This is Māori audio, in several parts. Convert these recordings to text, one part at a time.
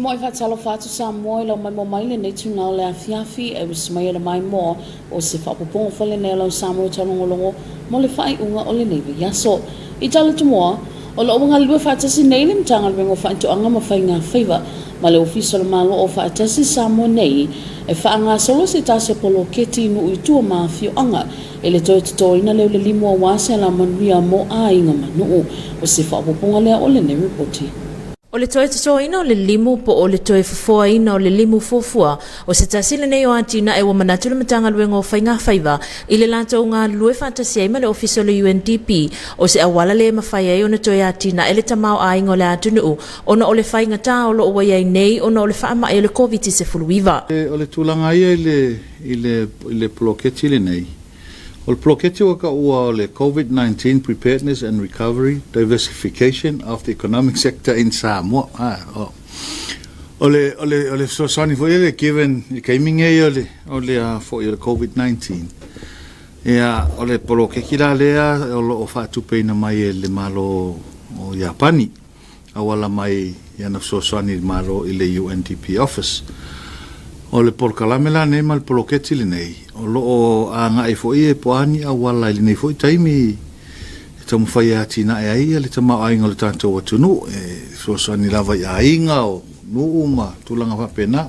moi Faasolo Faatu Samoa lo mai mo mai le nei tuna le afiafi e wis mai le mai mo o se whapopong whale nei lo Samoa tanongolongo mo le whai unga o le nei yaso. I tala tumoa o lo unga lua whaatasi nei le mtanga le wengo whaantu anga ma Faiga Faiva ma le ofiso le malo o whaatasi Samoa nei e whaanga solo se tase polo keti nu uitua maafio anga e le toi tutoina leo le limo a wase la manuia mo a inga manu o se whapoponga lea o le nei reporti. O le toe tatoina o le limu po o le toe fofoaina o le limu fofua o se tasile nei o Atina'e wa manatu le Matagaluega o Faiga Faiva i le latou ngā lue whaatasi ai ma le ofiso le UNDP o se awala le mawhai ai o na toe Atina'e le tamau ainga o le atunuu o na o le whainga tā o lo o wai nei o na o le whaama ai o le COVID-19. O le tūlanga ia i le ploketi le nei. O le ploketi waka ua o le COVID-19 Preparedness and Recovery Diversification of the Economic Sector in Samoa. O le sosani fo ile given kaiminga o le fo ile COVID-19. Ia o le ploketi la lea o lo whaatupeina mai le malo o Japani. Awala mai yana sosani malo i le UNDP office. O le porkalame la nei mal ploketi le nei. O loo a nga e foi e poani a wala ili nei foi taimi e tamu whai a Atina'e ai le tama ainga le tātou atunu e soasani lava i ainga o nuu ma tūlanga whapena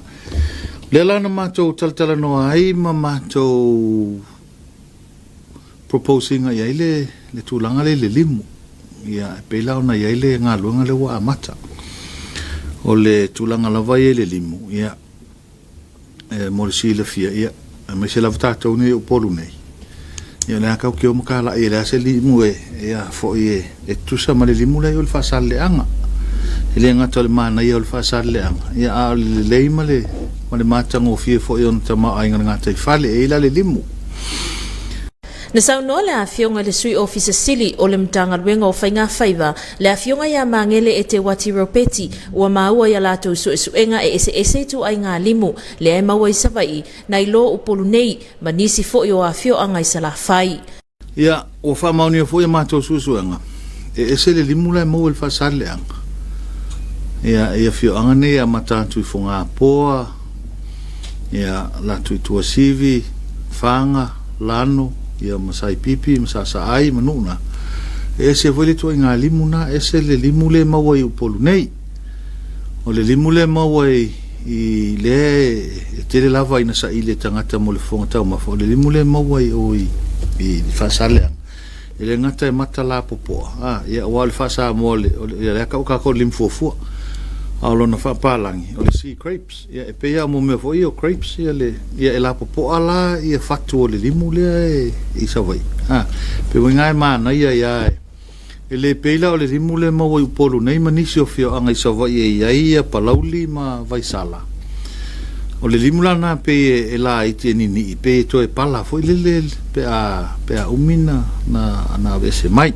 le lana mātou talatala noa ai ma mātou proposinga i ai le tūlanga le limu ia e peilao na i ai le ngā luanga le wa amata o le tūlanga lava i le limu ia mo le sila fia ia me se lava tātou nei o polu nei. Ia le akau ki o makala i le ase limu ia fo i tusa ma le limu lei o le whaasaleanga. I le ngata le mana ia o le whaasaleanga. Ia a le lei ma le mātanga o fie fo i on tama ainga ngata i whale e ila le limu. Na saunoa le afionga le sui officer sili o le Matagaluega o Faiga Faiva le afionga ia mangele e te wati ropeti ua maua ia latou suesuenga e ese tu ai ngā limu le ai maua i savai na i lo upolu nei ma nisi fo i o afio anga i salafai. Ia o whamauni o fo i mātou suesuenga e ese le limu le maua le whaasaleanga. Ia afio anga nei a matatu i fonga poa ia latu i tua sivi whanga lano ia masai pipi masasa ai manuna ese foi le to ngā limu na ese le limu le maua i upolu nei o le limu le maua i le te le lava ina sa i le tangata mo le fonga tau ma fo le limu le maua i o i whaasaleanga i le ngata e mata la popoa ia o le whaasa mo le ka o limu fuafua a lona whapalangi o le sea crepes ia e peia mo mea fo i o crepes ia e la popoa la ia fatu o le limu le i savai pe winga e mana ia e le peila o le limu le maua i upolu nei manisi o fio anga i savai ia palauli ma vaisala o le limu lana pe e la iti e nini i pe to e pala fo i le pe a umina na vese mai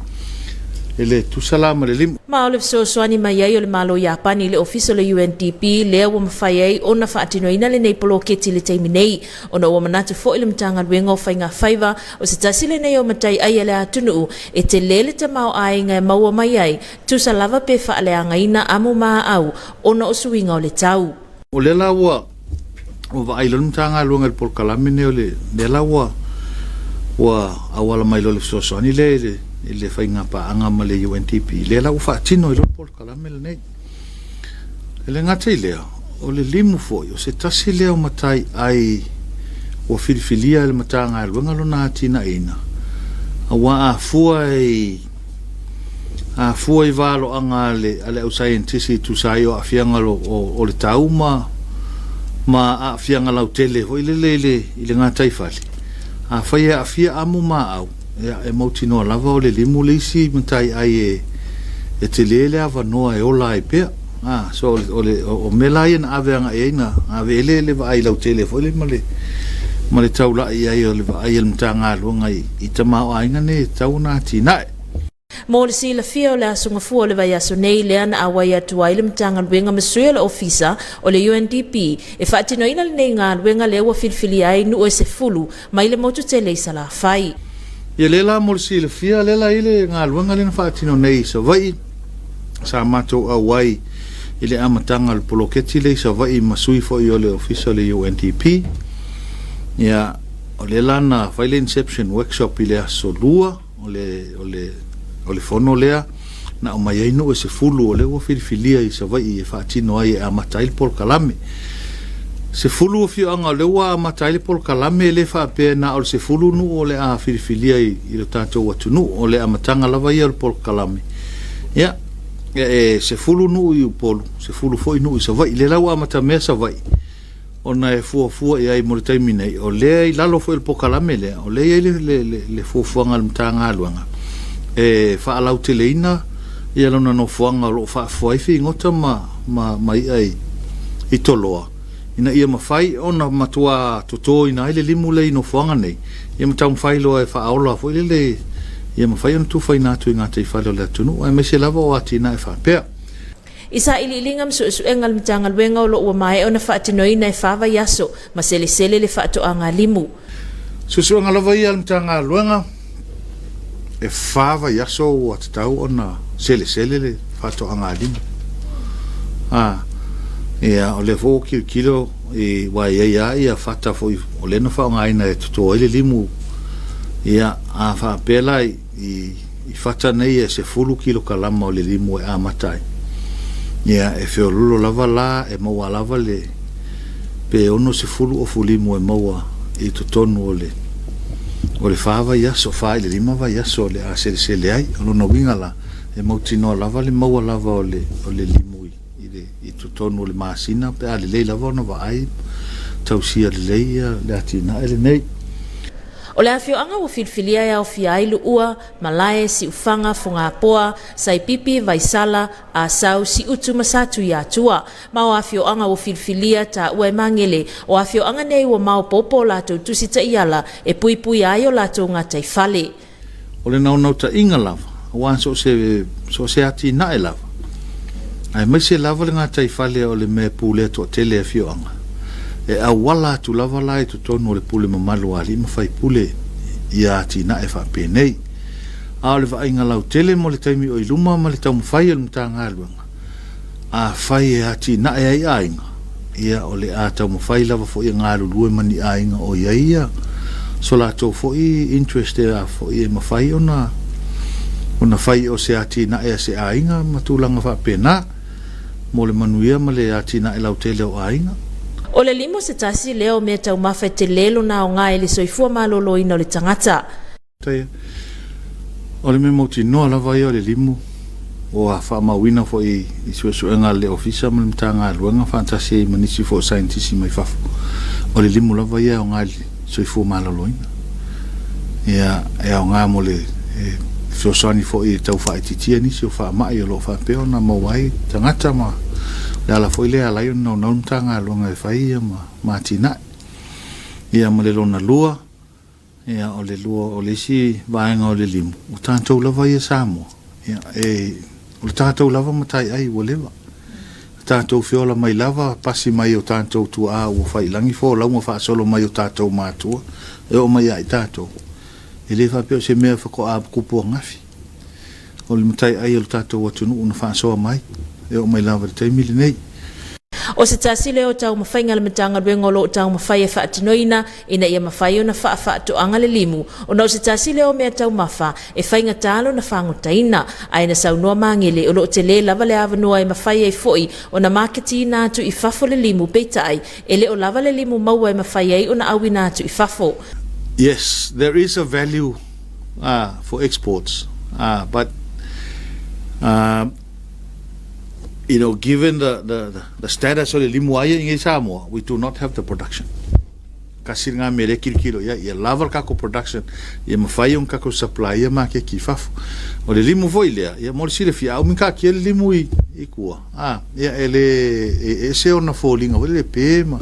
ele tu salama le limu ma o le soasoani mai ai o le malo Japani le ofiso le UNDP lea ua mawhai ai ona whaatinoina le nei poloketi le teimi nei ona ua manatu fo i le Matagaluega o Faiga Faiva o se tasile nei o matai ai le atunuu e te lele te mao ainga e maua mai ai tu salava pe whaaleangaina amu maa au ona o suinga o le tau o le la ua o va ai le Matagaluega le polkalame ne o le la ua awala mai lo le soasoani le whainga paanga ma le UNDP le la ufa tino i lo polkalame le nei le ngata i lea o le limu foi o se tasi leo matai ai o filifilia le Matagaluega lona Atina'e a wa afua i valo anga ale au scientist tu sai o afianga o le tauma ma afianga lau tele o ile ngata i fali a faia afia amu ma au e mautino lava o le limu le isi matai ai e te lele ava noa e ola e pea so o mela i na aveanga e ina ave ele va ai lau tele fo le ma le taula i ai o le va ai el Matagaluega i tamao ainga ne tauna Atina'e mo le sila fia o le asunga fua o le vai aso nei le ana awai atu ai le Matagaluega masui le ofisa o le UNDP e whaatinoina le nei ngā luenga le ua filfili ai nu e se fulu mai le motu tele i salafai ia lela mo le silafia lela i le galuega lena faatino nei savai sa matou auai ile amatanga le poloketi le sa vai masui fo i ole official le UNDP ia ole lana file inception workshop ile asolua ole fono lea na o mai ai no se fulu ole o filifilia i sa vai e faatino ai a matail pol kalame se fulu fio anga le wa matail pol kalame le fa pe na o se fulu nu ole a filifilia i le tato watu nu ole a matanga lava i pol kalame ia se fulu nu i polo se fulu foi nu i sa vai le lawa mata me sa vai ona e fu e ai mo taimi nei o le i lalo foi il pokalame le o le le fu ngal mtanga luanga e fa ala uteleina ia lona no fuanga lo fa foi fi ngota mai ai i toloa ina ia mafai ona matua toto ina ile limu le no fuanga nei ia mtam fai lo e fa aula foi le ia mafai on tu fai na tu ngata i fa lo le tunu ai me se lava o Atina'e fa pe Isa ililingam su engal Matagaluega lo ua mai ona faatinoina e Faiva yaso ma sele le Faatoaga limu. Su engal lava ia Matagaluega e Faiva yaso o tatau ona sele le Faatoaga limu. Ia o le fo kilo e wai ia fata foi o le no faonga ina e tuto ele limu ia a fa pela i fata nei e se fulu kilo kalama o le limu e a matai. Ia e feolulo lava la e maua lava le pe ono se fulu o fulimu e maua i totonu o le Faiva yaso fa ile lima va yaso le a sele ai o no winga la e mautino lava le maua lava o le limu i totonu le masina pe ale le lava no va ai tausia le Atina'e le nei. O le afioanga ua filifilia ia o fiai luua, malae si ufanga funga poa, sai pipi vaisala a sau si utu masatu ia tua. Ma o afioanga ua filifilia ta ua mangele, o afioanga nei ua mau popo lato tusita iala e pui ai o lato ngatai fale. O le nau ta inga lava, wan so se Atina'e lava. Ai mai se lava le ngatai fale o le me pule to tele afioanga. E a wala tu lava lai tu tonu le pule mamalu ali ma fai pule ia Atina'e fa penei a le va inga lau tele mo le taimi o iluma ma le tau mawhai al mtanga aluanga a fai e Atina'e ai ainga ia o le a tau mawhai lava fo i ngalu lue mani ainga o ia so la tau fo i interest e a fo i mawhai ona fai o se Atina'e se ainga matulanga fa pena mo le manuia ma le Atina'e lau tele o ainga. O le limo se tasi leo me tau mawhai te lelo na o ngai le soifua malolo ina o le tangata. Taia, o le me mauti noa lava ia o le limo o a wha mawina fo i suenga le ofisa ma le Matagaluega fantasi i manisi fo scientisi mai fafu. O le limo lava ia o ngai le soifua malolo ina. Ia e o ngai mo le fiosani fo i tau wha ititia nisi o wha mai o lo wha peo na mawai tangata ma le ala foi le ala no Matagaluega e fai ma Atina'e ia ma le lona lua ia o le lua o le si vaenga o le limu o tātou lava ia Samoa ia o le tātou lava matai ai ua lewa tātou fiola mai lava pasi mai o tātou tua a ua fai langi fo launga Faasolo mai o tātou mātua e o mai ai tātou e le whapeo se mea whako a kupu ngafi o le matai ai o tātou atunu una Faasoa mai e o mai lava te mili nei. O se tasile o tau mawhainga le Matagaluega o lo tau mawhai e faatinoina ina ia mawhai o na faatoanga le limu. O na o se tasile o mea tau mawha e whainga talo na whangotaina ai na saunoa mangele o lo te le lava le avanua e mawhai e foi o na marketi nātu i fafo le limu peitai e le o lava le limu maua e mawhai ai o na awi nātu i fafo. Yes, there is a value for exports, but you know, given the status of the limu ai in Samoa, we do not have the production. Kasir nga mere kilo ia level kako production ia mafai un kako supply ia ma ke kifafu. O le limu foi lea ia mo sile fia o minka ke le limu i kua. Ia ele se ona falling o le pema.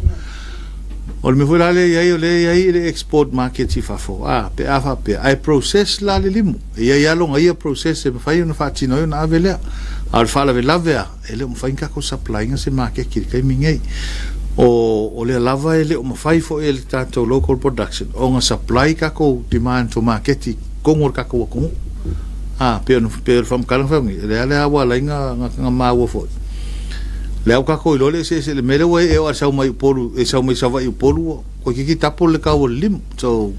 O me foi le ia le export market i fafo. Pe afa pe I process la le limu. Ia longa ia process e mafai una fatino na avelea. Al fala ve lavea ele mo fai kako supply nga se ma ke kai mingei o le lava ele o mafai fo ele tanto local production o nga supply kako demand to market kongor kako ko pe fam kala fam ele ala wa la nga ma wo fo Le au kako I lole se le mele wai e o asau mai polu, e sau mai sawa I polu, ko kiki tapo le kau lim. So,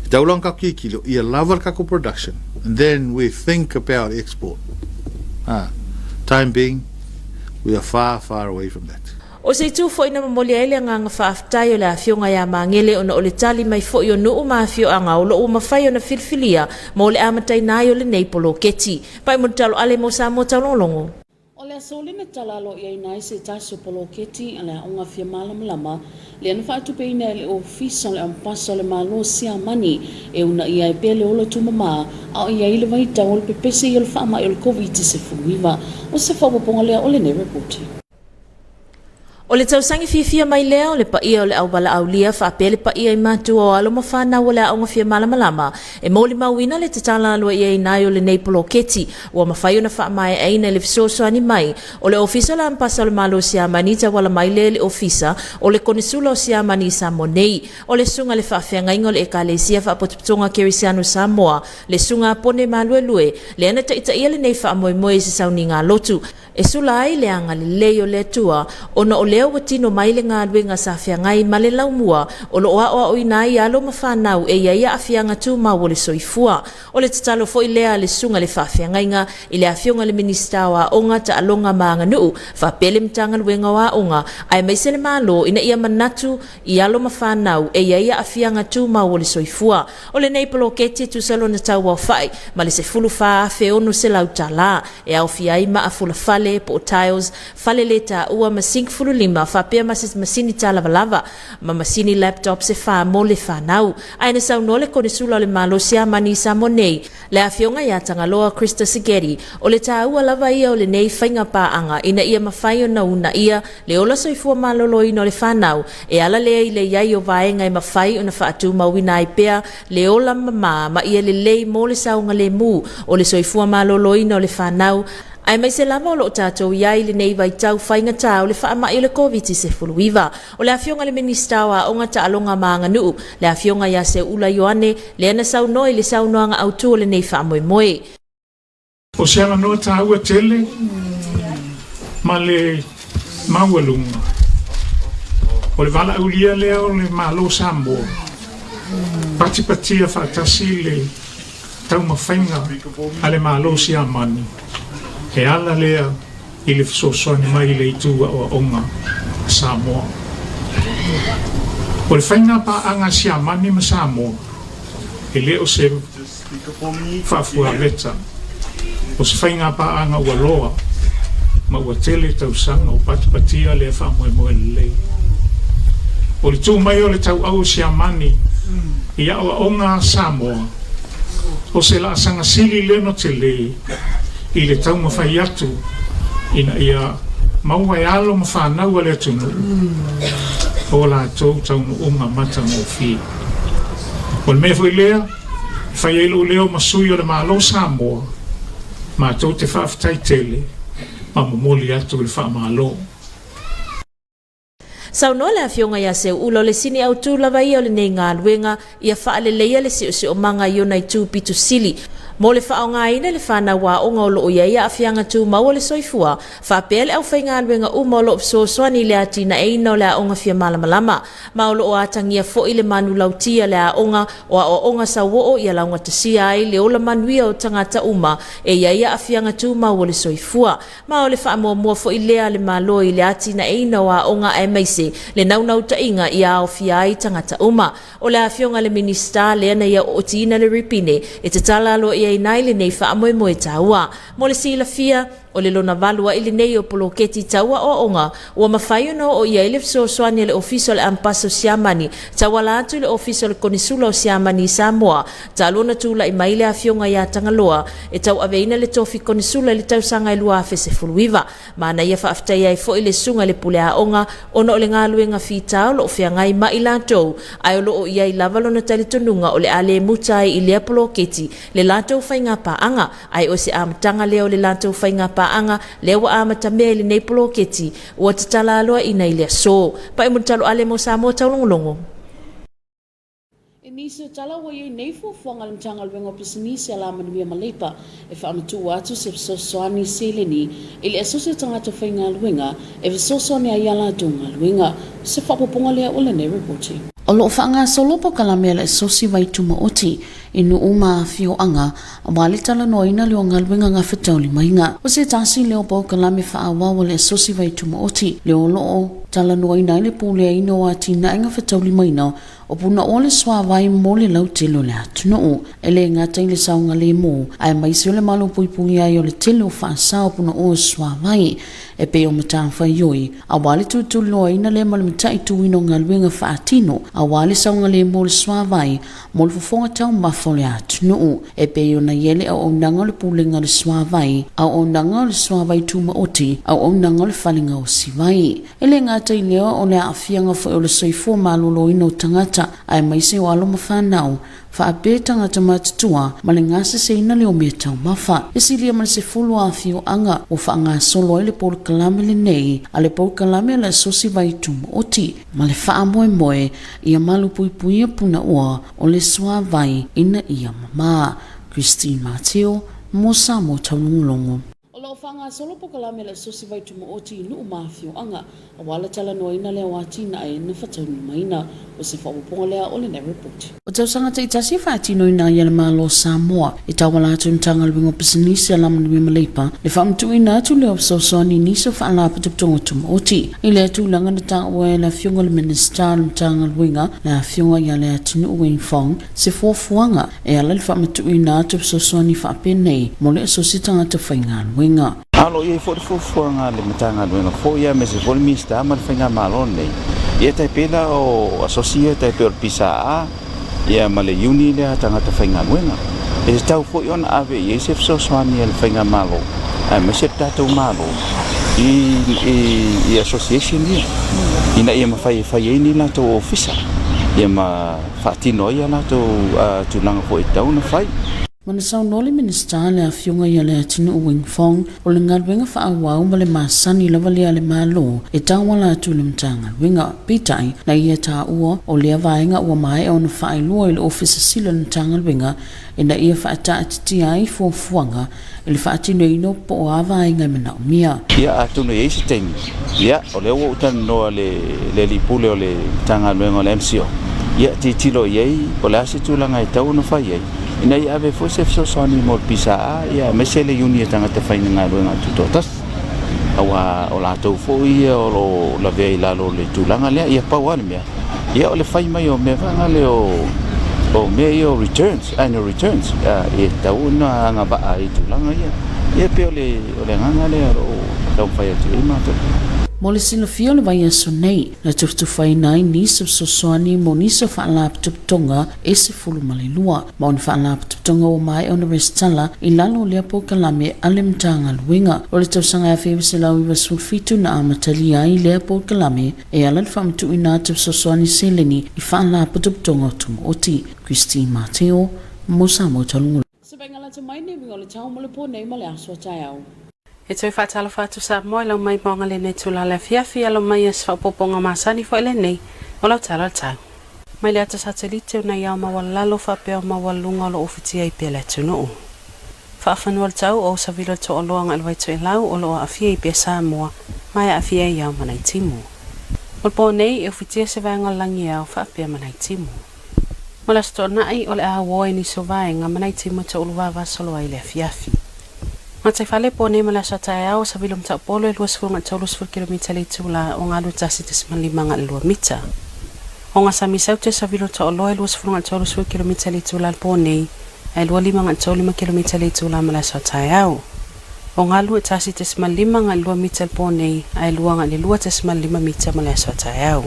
taulang kako kilo, I lava kako production. And then we think about export. Time being, we are far, far away from that. O se tu fo ina mamoli ele nga whaaftai o le afionga ya mangele ona o le tali mai fo i o nuu maafio anga o lo o mawhai o na filfilia mo le amatai nai o le neipolo keti. Pai mo talo ale mo sa mo talolongo. O le asole na talalo I nai se taso polo keti ala onga fia malama le ana whaatupe ina le ofisa le ampasa le malo sia mani e una ia e pele o le tumama au ia I le vaita o le pepese I le whaama I le Komiti Faamisionare o se whapoponga lea o le ne reporti. O le tausangi fifia mai lea o le paia o le au bala au lia whaapele paia I mātua o alo mawhana o le aonga fia malamalama e mōli mauina le tatala alua ia I nai o le neipolo keti ua mawhai o na whaamae aina le fisosoani mai o le ofisa la ampasa o le malo siamani ta wala mai le ofisa o le konisula o siamani Samonei o le sunga le whaafeangainga o le ekalesia whaapotuputonga Kerisiano Samoa le sunga pone maluelue le ana taita ia le nei whaamoemoe se sauni ngā lotu e sulai le anga le leo le tua ona o leo watino mai le ngā luenga sa whiangai ma le laumua o lo oa o inai alo mawhanau e ia awhianga tu ma o le soifua o le tatalo fo I lea le sunga le whawhiangainga I le awhionga le minista wa onga ta alonga maanga nuu whapele mtanga luenga wa onga ai maise le malo ina ia manatu I alo mawhanau e ia awhianga tu ma o le soifua o le neipolo keti tu salo na tau wau whai ma le se fulu wha feonu se lautala e au fiai ma a fula fale po tiles fale leta ua masink fulu lima whapea masini ta lava ma masini laptop se wha mo le whanau aina sau no le konisula le malo siamani Samonei le awhionga ia tangaloa Krista Sigeri o le ta ua lava ia o le nei whainga paanga ina ia mawhai o nauna ia le ola soifua malolo ino le whanau e ala lea I le iai o vaenga I mawhai o na whaatu mawina I pea le ola mama ma ia le lei mo le saunga le mu o le soifua malolo ino le whanau ai mai se lama o lo tātou iai le nei vai tau whainga tau le whaamai o le Komiti Faamisionare o le awhionga le minista wa onga ta alonga maanga nuu le awhionga ia se ula Ioane le ana sau noi le sau noanga autu o le nei whaamoemoe. O se ala noa ta ua tele ma le maualunga o le vala ulia lea o le malo Samoa pati-patia whaatasi le tau mawhainga a le malo siamani e ala lea I le fisosoani mai le itua o onga Samoa. O le whainga paanga siamani ma Samoa e leo se whaafua leta o se whainga paanga ua loa ma ua tele tausanga o pati-patia le whaamoemoe lei. O le tū mai o le tau au siamani I a o onga Samoa o se la asanga sili leno te lei I le tau mawhai atu ina ia maua e alo mawhanau ale atunu o la tau unga mata mo fi o le mea fwoi lea whai elo leo masui o le malo Samoa ma tau te whaafitai tele ma momoli atu le wha malo Sau no le awhionga ia se ulo le sini au tū lava ia o le nei ngā luenga ia whaale leia le si o manga i o nei tū pitu sili. Mo le whao ngā ina le whana wā o ngā olo o ia awhianga tū maua le soifua, whapea le au whai ngā luenga u ma olo o soani le Atina'e ina o le a onga fia malamalama, ma olo o atangia fo I le manu lautia le a onga o a o onga sa wo ia launga tasia ai le ola manuia o tangata uma e ia awhianga tū maua le soifua, ma o le wha mua fo I lea le malo I le Atina'e ina o a onga e maise le naunau ta inga I a o fia ai tangata uma, o le awhionga le minista le ana ia o tina le ripine e te talalo ia inai le nei whaamoemoe taua. Mo le sila fia o le lona valua I le nei o poloketi taua o onga ua mawhai ono o ia ile fisosoani le ofiso le ampaso siamani taua la atu le ofiso le konisula o siamani Samoa ta alona tula I maile a fionga ia tangaloa e tau aveina le tofi konisula le tau sanga I lua afese fuluiva maana ia whaaftai ai fo I le sunga le pule a onga ono o le ngā luenga fitao lo o whiangai ma I latou ai o lo o ia I lavalo na tali tonunga o le ale mutai I lea poloketi le latou whainga paanga ai o se amatanga leo le latou whainga paanga lewa amata mele nei poloketi ua tatala aloa I nei lea so pa I mutalo ale mo Samoa taulongolongo. Nisi tala wa ye neifu fonga mchanga wengo pisinisi alama ni malepa e fa amatu watu se sosoani seleni ili asosi tanga to fainga luenga e sosoani ayala tunga luenga se fa poponga le ole ne reporting. Olo fanga solopo kalamela sosi vai tuma oti inu uma fio anga amali tala noina le ngalwenga nga fetauli mainga o se tasi le opo kalame fa awa le sosi vai tuma oti le olo tala noina le pule ino Atina'e nga fetauli maina o puna ole swa vai mole lau telo le atuno ele ngata ile saunga le mo ai mai se le malo puipui ai ole telo Faasao puna o swa vai e pe o mata fa yoi awali tu loina le mal mata itu ino ngalwenga fa atino awali saunga le mo swa vai mol fonga tau mafole atuno e pe o na yele o ndanga le pulenga le swa vai au ndanga le swa vai tuma oti au ndanga le falinga o si vai ele ngata ile o le afianga fo o le soifo malolo ino tangata ai mai se walo mafanau fa apetanga tamatua malengase se ina le o meta mafa esilia mal se fulu afio anga o fa nga solo ile por kalame le nei ale por kalame la sosi vai tum oti male fa moe ia malu pui puna o le swa vai ina ia mama Christine Mateo mosa mo taulungu Olo fanga solo po kalame la sosi vai tum oti nu mafio anga awala tala noina le Atina'e na fatoni maina o se fa poponga le ole ne report. O tau sanga te itasi fa noina ia le malo Samoa e tawala atu ntanga le bingo pisinisi alama ni malepa le fa mtu ina atu le opsosoni niso fa ala patutongo tum oti ile atu langa na tanga we la fionga le minister ntanga le winga la fionga ia le atinu uwing fong se fofuanga e ala le fa mtu ina atu opsosoni fa penei mole sositanga te fainga winga. Alo ye for nga le matanga no fo ya me se for mista mal fenga malone ye tai pela o associate tai per pisa ya male uni le tanga ta fenga wenga e tau fo yon ave ye se so swani el fenga malo a me se ta to malo i association ni ina ye ma fai ni la to officer ye ma fatino ya la to tu langa fo tau na fai Mana sau nole minister le afionga ia le atinu uwing fong o le ngalwenga fa awau ma le masani lava lea le malo e tawala atu le mtanga winga pitai na ia ta ua o lea vaenga ua mai o na fai lua ile ofisa sila le mtanga winga e na ia fa ata atiti ai fuanga ele fa atinu ino po o avaenga mena o mia ia atu no eisi tengi ia o le ua utan noa le lipule o le mtanga winga o le MCO ia titilo iei o le asitulanga e tau na fai iei ina ia ave fo se soani mo pisa ia mesele uni tanga te faina nga lo nga tutotas awa o la to fo ia o la vei la lo le tulanga le ia pa wan me ia o le fai mai o me vanga le o me yo returns annual returns e ta una nga ba ai tulanga ia pe o le nga le o ta fai te mato Mole sino fio le vai aso nei na tuftu fai nai ni sosoani mo ni so fa la tonga e se fulu malelua ma on fa la tonga o mai on restala i lalo le po kalame alem tanga luenga o le tosanga fe se la wi sulfitu na amatali ai le po kalame e ala fam tu ina tu sosoani seleni i fa la tonga tum oti Christine Mateo mosa mo talungu sebengala te mai ne ngole tau mo le po nei male aso taiao E toi whaatala whaatu Samoa lau mai maunga le nei tula le fiafi alo mai es whapoponga masani fo ele nei o lau tala tau. Mai le ata satelite o nei au mawalalo whapea o mawalunga lo ofitia i pia le tunuu. Whaafanua le tau o savila to o loanga alwai to e lau o loa afia i pia Samoa mai afia i au manai timu. O po nei e ofitia se vaenga langi au whapea manai timu. Mola sto nai o le ahawoe ni so vaenga manai timu to uluwa vasolo ai le fiafi. Matai fale po ne mala sa tae au sa vilom ta polo e luas fulunga taulus ful kilomita le tula o ngā luta si tesman limanga lua mita. O ngā sami saute sa vilom ta olo e luas fulunga taulus ful kilomita le tula po ne e lua limanga taulima kilomita le tula mala sa tae au. O ngā luta si tesman limanga lua mita po ne e lua ngā le lua tesman lima mita mala sa tae au.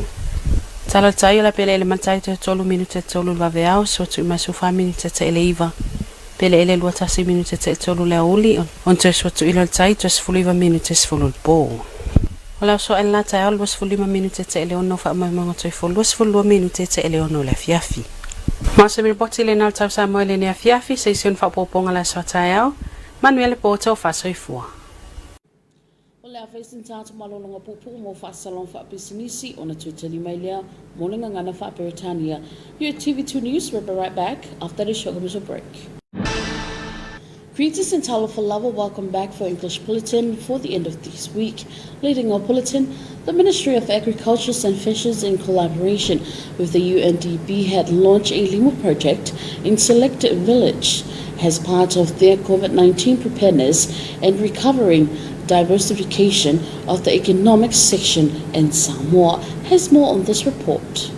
Tala tae la pele ele matai te tolu minuta tolu lave au so tu imasu fa minuta te ele iwa. Pele ele lua tasi minute te tolu lea uli on te swatu ilo tai te sfuliva minute sfulul po. Ola so en la tai alwa sfulima minute te ele ono wha mai mga toi fulu sfulua minute te ele ono le fiafi. Masa mi boti le nal tau Samoa le nea fiafi se ision wha poponga la so tai au, manuele po tau wha soifua. O le a facing tātou malolonga pupu mo Faasolo Faamisionare on a tuteli mai lea morning ngana Faperitania. You're at TV2 News. We'll be right back after the short commercial break. Greetings and talo for love. Welcome back for English Bulletin for the end of this week. Leading our bulletin, the Ministry of Agriculture and Fisheries in collaboration with the UNDP had launched a Limu project in Select Village as part of their COVID-19 preparedness and recovering diversification of the economic section in Samoa. Has more on this report.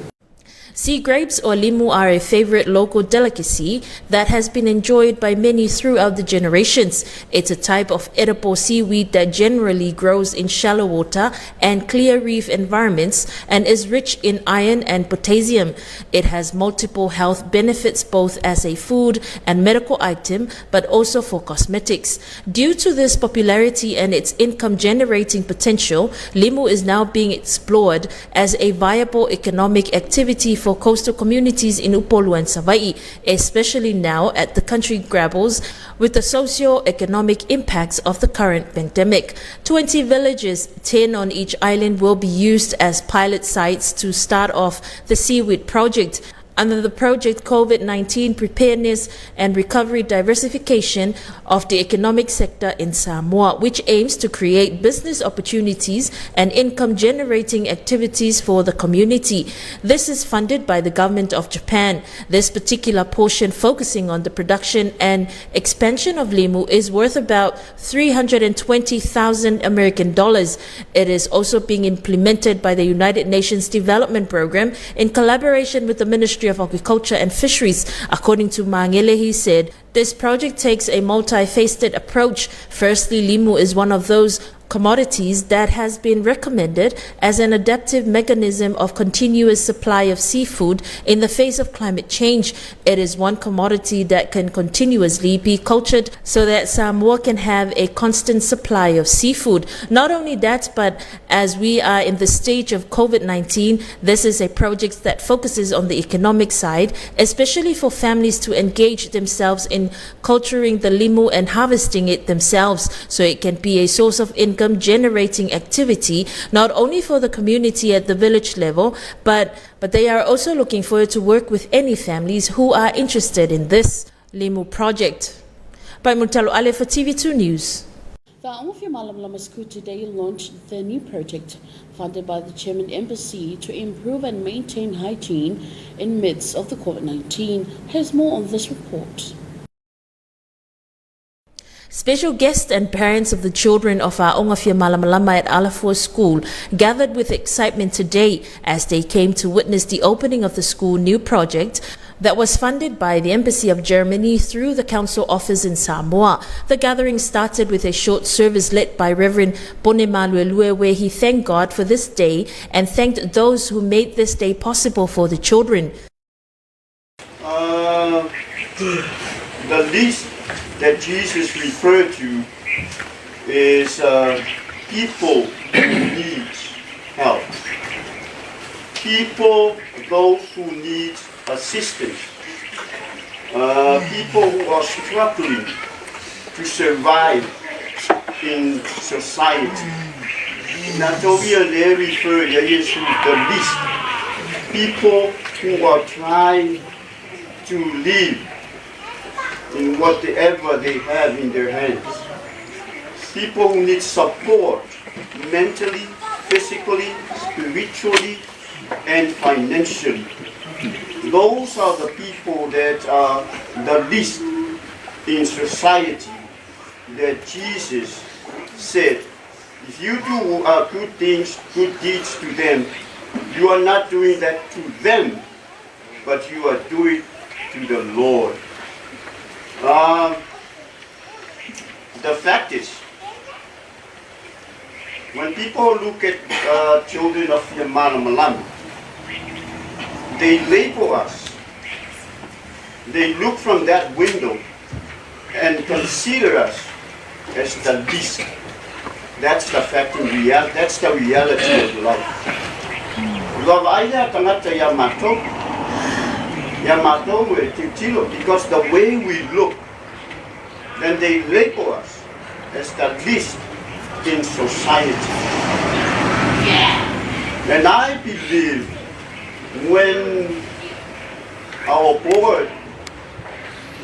Sea grapes or limu are a favorite local delicacy that has been enjoyed by many throughout the generations. It's a type of edible seaweed that generally grows in shallow water and clear reef environments and is rich in iron and potassium. It has multiple health benefits both as a food and medical item, but also for cosmetics. Due to this popularity and its income-generating potential, limu is now being explored as a viable economic activity for coastal communities in Upolu and Savaii, especially now as the country grapples with the socio-economic impacts of the current pandemic. 20 villages, 10 on each island, will be used as pilot sites to start off the Seaweed project. Under the project COVID-19 Preparedness and Recovery Diversification of the Economic Sector in Samoa, which aims to create business opportunities and income-generating activities for the community. This is funded by the government of Japan. This particular portion, focusing on the production and expansion of limu, is worth about 320,000 American dollars. It is also being implemented by the United Nations Development Program in collaboration with the Ministry of Agriculture and Fisheries. According to Mangele, he said, this project takes a multifaceted approach. Firstly, limu is one of those commodities that has been recommended as an adaptive mechanism of continuous supply of seafood in the face of climate change. It is one commodity that can continuously be cultured so that Samoa can have a constant supply of seafood. Not only that, but as we are in the stage of COVID-19, this is a project that focuses on the economic side, especially for families to engage themselves in culturing the limu and harvesting it themselves, so it can be a source of income generating activity not only for the community at the village level, but they are also looking forward to work with any families who are interested in this limu project. By Mutalo Ale for TV2 News. The Angofia Malam School today launched the new project funded by the Chairman Embassy to improve and maintain hygiene in midst of the COVID-19. Has more on this report. Special guests and parents of the children of our Ongafia Malamalama at Alafua School gathered with excitement today as they came to witness the opening of the school new project that was funded by the Embassy of Germany through the Council Office in Samoa. The gathering started with a short service led by Reverend Bonemaluelue, where he thanked God for this day and thanked those who made this day possible for the children. The least that Jesus referred to is people who need help. People, those who need assistance. People who are struggling to survive in society. Not only they refer to the least. People who are trying to live in whatever they have in their hands. People who need support mentally, physically, spiritually, and financially. Those are the people that are the least in society that Jesus said, if you do good things, good deeds to them, you are not doing that to them, but you are doing to the Lord. The fact is, when people look at children of Yamana Malam, they label us. They look from that window and consider us as the least. That's the fact in reality. That's the reality of love. Love aina tangata Yamato because the way we look, then they label us as the least in society. And I believe when our board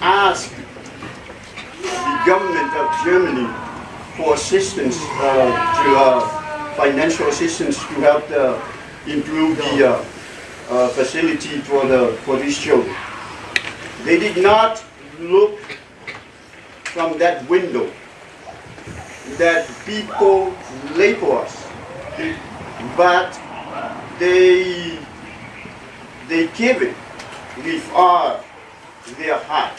asked the government of Germany for assistance, financial assistance to help improve the facility for these children. They did not look from that window that people label us, but they give it with their heart.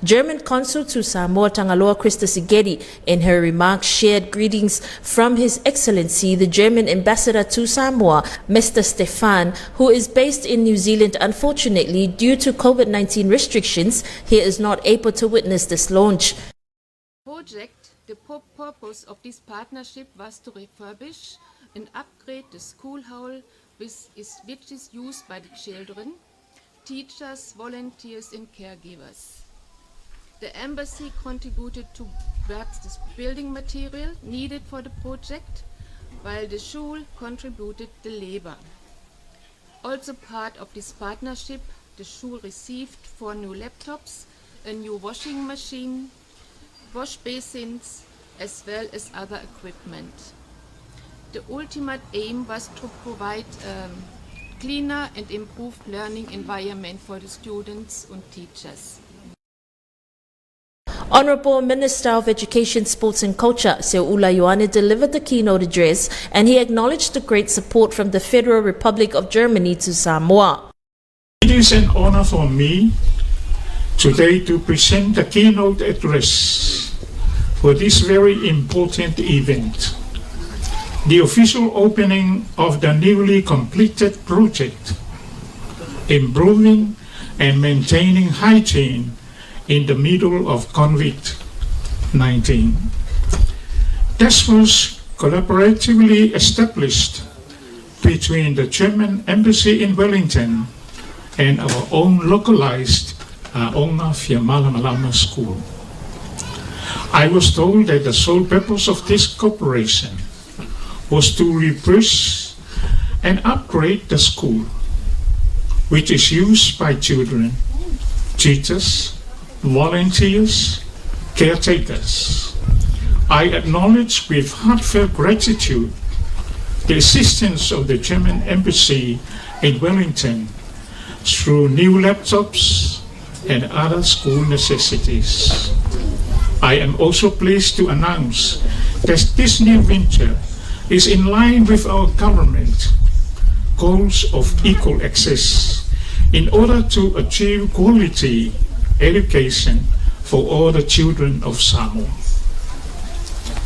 German Consul to Samoa Tangaloa Krista Sigeti, in her remarks, shared greetings from His Excellency, the German Ambassador to Samoa, Mr. Stefan, who is based in New Zealand. Unfortunately, due to COVID-19 restrictions, he is not able to witness this launch. The purpose of this partnership was to refurbish and upgrade the school hall which is used by the children, teachers, volunteers and caregivers. The embassy contributed towards the building material needed for the project, while the Schule contributed the labor. Also part of this partnership, the Schule received 4 new laptops, a new washing machine, wash basins, as well as other equipment. The ultimate aim was to provide a cleaner and improved learning environment for the students and teachers. Honourable Minister of Education, Sports and Culture, Seula Ioane, delivered the keynote address, and he acknowledged the great support from the Federal Republic of Germany to Samoa. It is an honor for me today to present the keynote address for this very important event, the official opening of the newly completed project, improving and maintaining hygiene in the middle of COVID-19. This was collaboratively established between the German Embassy in Wellington and our own localized Aonga Fiamalamalama School. I was told that the sole purpose of this cooperation was to refresh and upgrade the school, which is used by children, teachers, volunteers, caretakers. I acknowledge with heartfelt gratitude the assistance of the German Embassy in Wellington through new laptops and other school necessities. I am also pleased to announce that this new venture is in line with our government goals of equal access in order to achieve quality education for all the children of Samoa.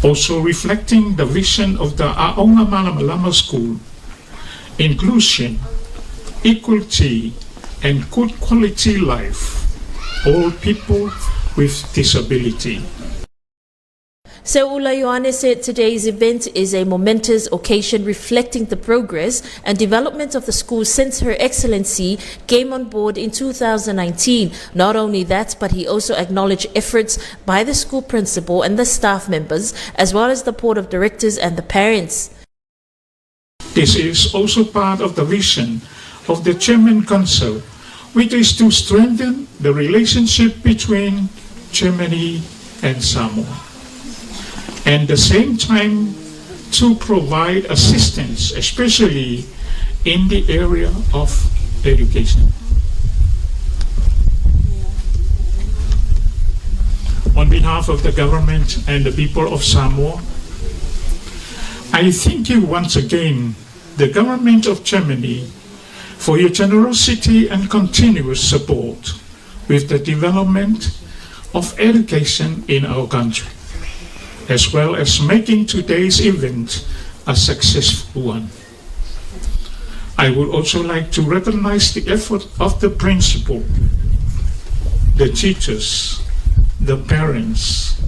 Also reflecting the vision of the Aonga Malamalama School, inclusion, equality, and good quality life, all people with disability. Seula Ioane said today's event is a momentous occasion reflecting the progress and development of the school since Her Excellency came on board in 2019. Not only that, but he also acknowledged efforts by the school principal and the staff members, as well as the board of directors and the parents. This is also part of the vision of the German Council, which is to strengthen the relationship between Germany and Samoa, and at the same time to provide assistance, especially in the area of education. On behalf of the government and the people of Samoa, I thank you once again, the government of Germany, for your generosity and continuous support with the development of education in our country, as well as making today's event a successful one. I would also like to recognize the effort of the principal, the teachers, the parents,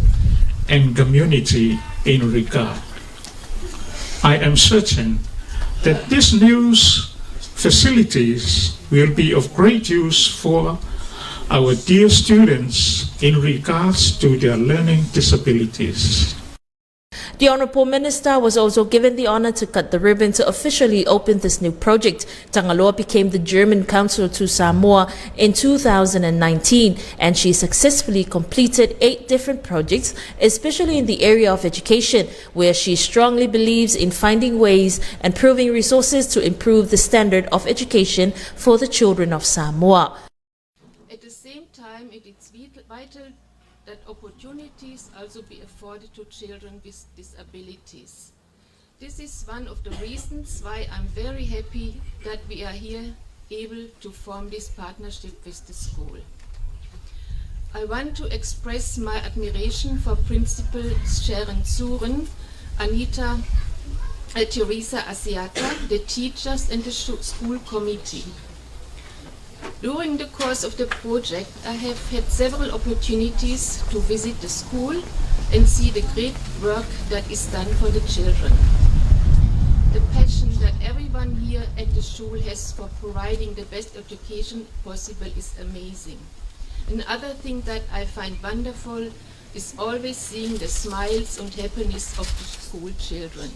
and community in regard. I am certain that these new facilities will be of great use for our dear students in regards to their learning disabilities. The Honourable Minister was also given the honour to cut the ribbon to officially open this new project. Tangaloa became the German consul to Samoa in 2019, and she successfully completed 8 different projects, especially in the area of education, where she strongly believes in finding ways and proving resources to improve the standard of education for the children of Samoa. At the same time, it is vital that opportunities also be afforded to children with disabilities. This is one of the reasons why I'm very happy that we are here able to form this partnership with the school. I want to express my admiration for Principal Sharon Suren, Anita Teresa Asiata, the teachers and the school committee. During the course of the project, I have had several opportunities to visit the school and see the great work that is done for the children. The passion that everyone here at the school has for providing the best education possible is amazing. Another thing that I find wonderful is always seeing the smiles and happiness of the school children.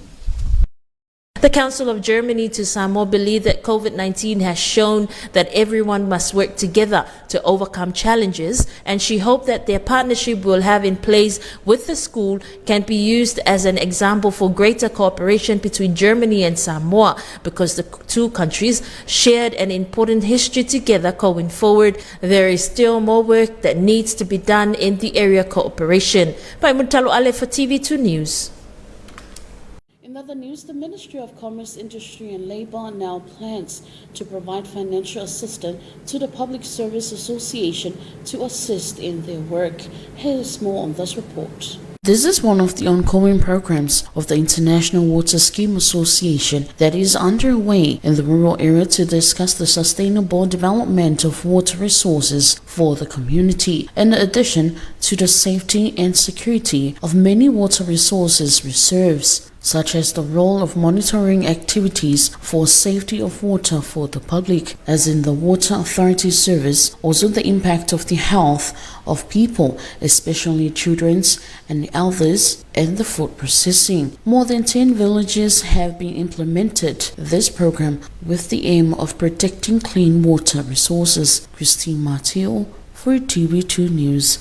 The Council of Germany to Samoa believe that COVID-19 has shown that everyone must work together to overcome challenges, and she hoped that their partnership will have in place with the school can be used as an example for greater cooperation between Germany and Samoa, because the two countries shared an important history together. Going forward, there is still more work that needs to be done in the area cooperation. Pai Mutalo Ale for TV2 News. In other news, the Ministry of Commerce, Industry and Labour now plans to provide financial assistance to the Public Service Association to assist in their work. Here's more on this report. This is one of the ongoing programs of the International Water Scheme Association that is underway in the rural area to discuss the sustainable development of water resources for the community, in addition to the safety and security of many water resources reserves, such as the role of monitoring activities for safety of water for the public, as in the Water Authority Service, also the impact of the health of people, especially children and elders, and the food processing. More than 10 villages have been implemented this program with the aim of protecting clean water resources. Christine Mateo for TV2 News.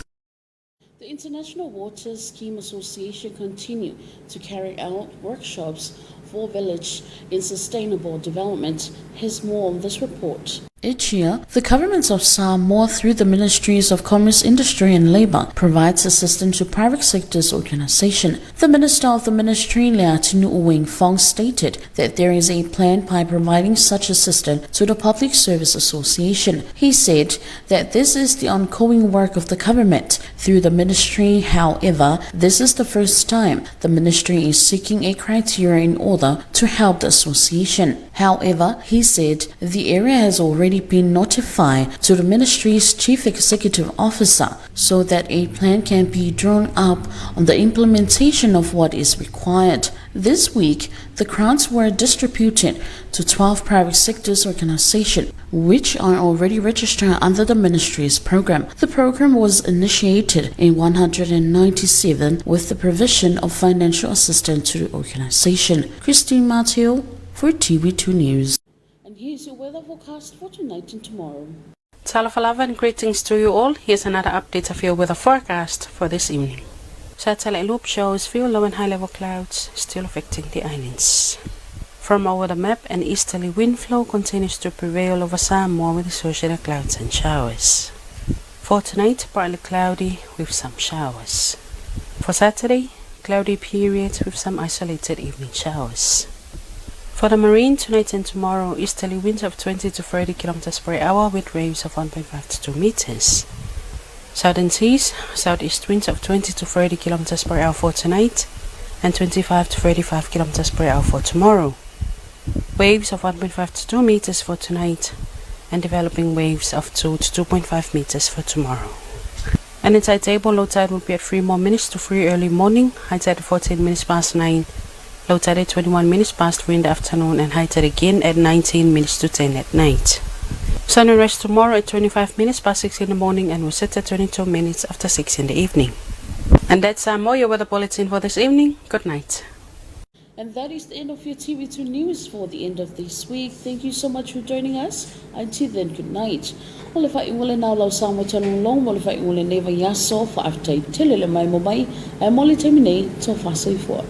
The International Water Scheme Association continue to carry out workshops for village in sustainable development. Here's more on this report. Each year, the governments of Samoa, through the Ministries of Commerce, Industry and Labour, provides assistance to private sector's organisation. The Minister of the Ministry, Atina'e, Fong, stated that there is a plan by providing such assistance to the Public Service Association. He said that this is the ongoing work of the government through the ministry. However, this is the first time the ministry is seeking a criteria in order to help the association. However, he said the area has already been notified to the ministry's chief executive officer so that a plan can be drawn up on the implementation of what is required. This week, the grants were distributed to 12 private sectors organizations, which are already registered under the ministry's program. The program was initiated in 197 with the provision of financial assistance to the organization. Christine Mateo for TV2 News. And here's your weather forecast for tonight and tomorrow. Talafalava and greetings to you all. Here's another update of your weather forecast for this evening. Satellite loop shows few low and high level clouds still affecting the islands. From our weather map, an easterly wind flow continues to prevail over Samoa with associated clouds and showers. For tonight, partly cloudy with some showers. For Saturday, cloudy periods with some isolated evening showers. For the marine, tonight and tomorrow, easterly winds of 20 to 30 km per hour with waves of 1.5 to 2 meters. Southern seas, southeast winds of 20 to 30 km per hour for tonight and 25 to 35 km per hour for tomorrow. Waves of 1.5 to 2 meters for tonight and developing waves of 2 to 2.5 meters for tomorrow. And in tide table, low tide will be at 3 more minutes to 3 early morning, high tide at 14 minutes past 9, low tide at 21 minutes past 3 in the afternoon, and high tide again at 19 minutes to 10 at night. Sun will rise tomorrow at 25 minutes past 6 in the morning and will set at 22 minutes after 6 in the evening. And that's more your weather bulletin for this evening. Good night. And that is the end of your TV2 news for the end of this week. Thank you so much for joining us. Until then, good night. Ole fai ngole na lau Samoa chanong long, ole fai ngole neva yaso fa aftai telele mai mo mai, mole terminate to Faasolo.